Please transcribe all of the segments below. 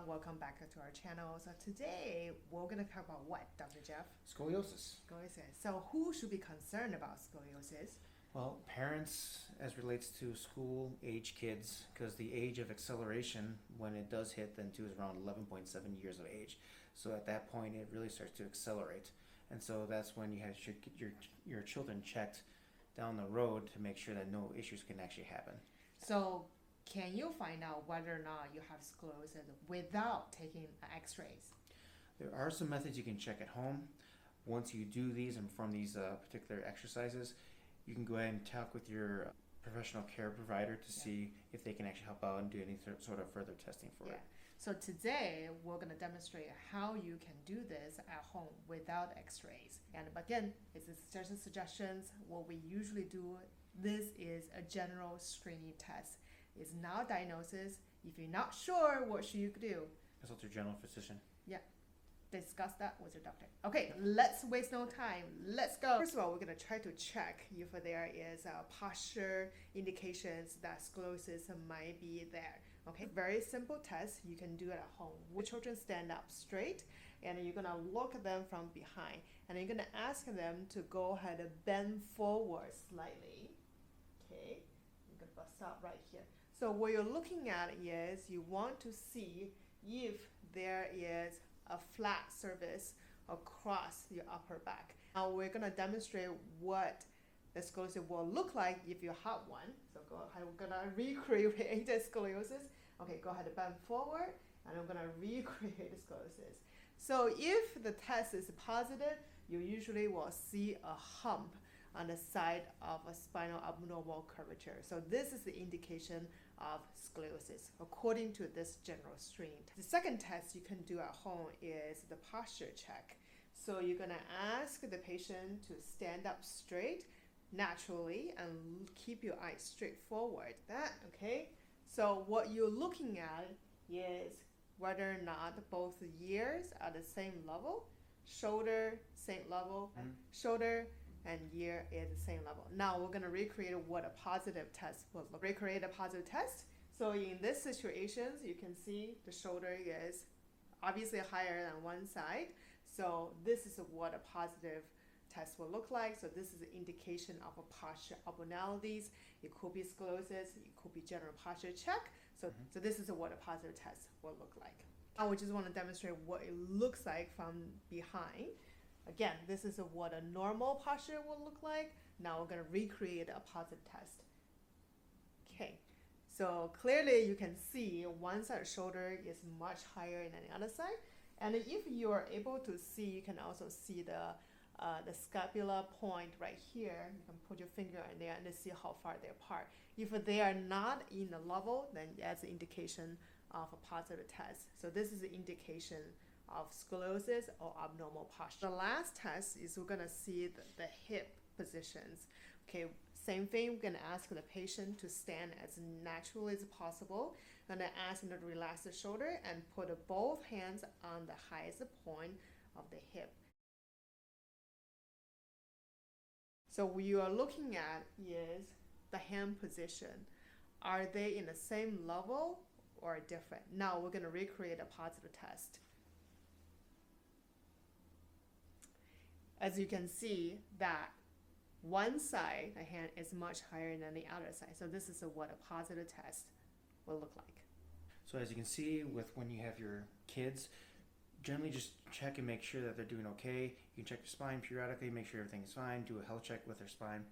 everyone, welcome back to our channel. So today we're going to talk about what, Dr. Jeff? Scoliosis. Scoliosis. So who should be concerned about scoliosis? Well, parents as relates to school age kids, because the age of acceleration when it does hit then too is around 11.7 years of age. So at that point it really starts to accelerate. And so that's when you have to get your children checked down the road to make sure that no issues can actually happen. So can you find out whether or not you have scoliosis without taking x-rays? There are some methods you can check at home. Once you do these and perform these particular exercises, you can go ahead and talk with your professional care provider to see if they can actually help out and do any sort of further testing for it. So today we're going to demonstrate how you can do this at home without x-rays. And again, it's just suggestions. What we usually do, this is a general screening test. It's not a diagnosis. If you're not sure, what should you do? Consult your general physician. Yeah. Discuss that with your doctor. Okay, let's waste no time. Let's go. First of all, we're going to try to check if there is posture indications that scoliosis might be there. Okay, very simple test. You can do it at home. With children stand up straight, and you're going to look at them from behind, and you're going to ask them to go ahead and bend forward slightly. Okay, you're going to stop right here. So what you're looking at is you want to see if there is a flat surface across your upper back. Now we're going to demonstrate what the scoliosis will look like if you have one. So go ahead, we're going to recreate the scoliosis. Okay, go ahead and bend forward, and I'm going to recreate the scoliosis. So if the test is positive, you usually will see a hump on the side of a spinal abnormal curvature. So this is the indication of scoliosis according to this general screen. The second test you can do at home is the posture check. So you're going to ask the patient to stand up straight naturally and keep your eyes straight forward. Okay? So what you're looking at is whether or not both ears are the same level, shoulder same level, shoulder and ear is the same level. Now we're going to recreate what a positive test will look like. Recreate a positive test. So in this situations, you can see the shoulder is obviously higher than one side. So this is what a positive test will look like. So this is an indication of a posture abnormalities. It could be scoliosis, it could be general posture check. So this is what a positive test will look like. Now we just want to demonstrate what it looks like from behind. Again, this is what a normal posture will look like. Now we're going to recreate a positive test. Okay, so clearly you can see one side shoulder is much higher than the other side. And if you are able to see, you can also see the scapula point right here. You can put your finger in there and see how far they're apart. If they are not in the level, then that's an indication of a positive test. So this is an indication of scoliosis or abnormal posture. The last test is we're going to see the hip positions. Okay, same thing, we're going to ask the patient to stand as naturally as possible. I'm going to ask them to relax the shoulder and put both hands on the highest point of the hip. So what you are looking at is the hand position. Are they in the same level or different? Now we're going to recreate a positive test. As you can see that one side, the hand is much higher than the other side. So this is what a positive test will look like. So as you can see with when you have your kids, generally just check and make sure that they're doing okay. You can check their spine periodically, make sure everything's fine, do a health check with their spine.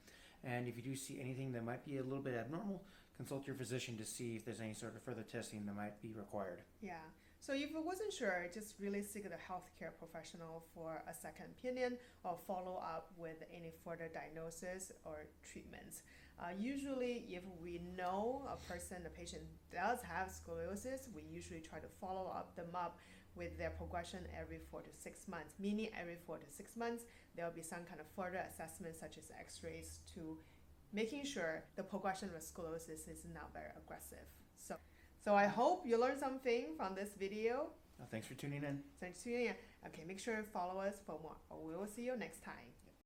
And if you do see anything that might be a little bit abnormal, consult your physician to see if there's any sort of further testing that might be required. Yeah. So if you wasn't sure, just really seek a healthcare professional for a second opinion or follow up with any further diagnosis or treatments. Usually, if we know a patient does have scoliosis, we usually try to follow them up with their progression every 4 to 6 months, meaning every 4 to 6 months, there will be some kind of further assessment such as x-rays to making sure the progression of scoliosis is not very aggressive. So I hope you learned something from this video. Thanks for tuning in. Thanks for tuning in. Okay, make sure to follow us for more. We will see you next time.